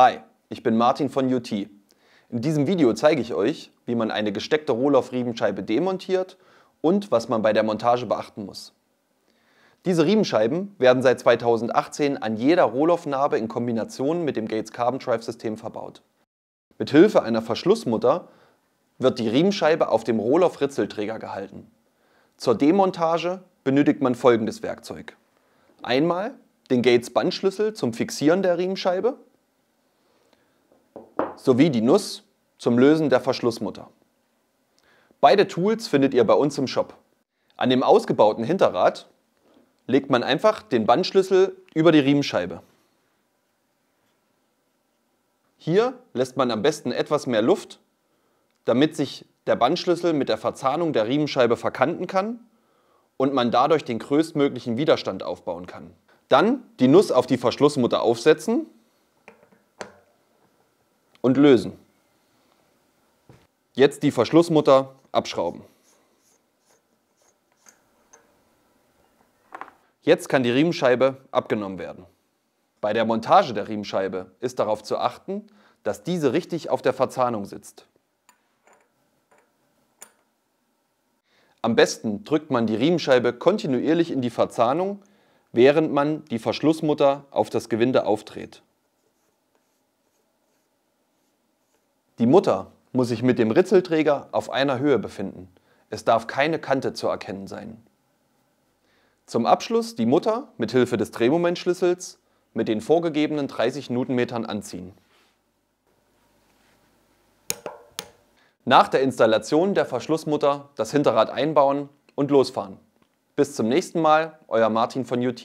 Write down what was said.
Hi, ich bin Martin von UT. In diesem Video zeige ich euch, wie man eine gesteckte Rohloff-Riemenscheibe demontiert und was man bei der Montage beachten muss. Diese Riemenscheiben werden seit 2018 an jeder Rohloff-Narbe in Kombination mit dem Gates Carbon Drive System verbaut. Mit Hilfe einer Verschlussmutter wird die Riemenscheibe auf dem Rohloff-Ritzelträger gehalten. Zur Demontage benötigt man folgendes Werkzeug. Einmal den Gates Bandschlüssel zum Fixieren der Riemenscheibe sowie die Nuss zum Lösen der Verschlussmutter. Beide Tools findet ihr bei uns im Shop. An dem ausgebauten Hinterrad legt man einfach den Bandschlüssel über die Riemenscheibe. Hier lässt man am besten etwas mehr Luft, damit sich der Bandschlüssel mit der Verzahnung der Riemenscheibe verkanten kann und man dadurch den größtmöglichen Widerstand aufbauen kann. Dann die Nuss auf die Verschlussmutter aufsetzen und lösen. Jetzt die Verschlussmutter abschrauben. Jetzt kann die Riemenscheibe abgenommen werden. Bei der Montage der Riemenscheibe ist darauf zu achten, dass diese richtig auf der Verzahnung sitzt. Am besten drückt man die Riemenscheibe kontinuierlich in die Verzahnung, während man die Verschlussmutter auf das Gewinde aufdreht. Die Mutter muss sich mit dem Ritzelträger auf einer Höhe befinden. Es darf keine Kante zu erkennen sein. Zum Abschluss die Mutter mit Hilfe des Drehmomentschlüssels mit den vorgegebenen 30 Newtonmetern anziehen. Nach der Installation der Verschlussmutter das Hinterrad einbauen und losfahren. Bis zum nächsten Mal, euer Martin von UT.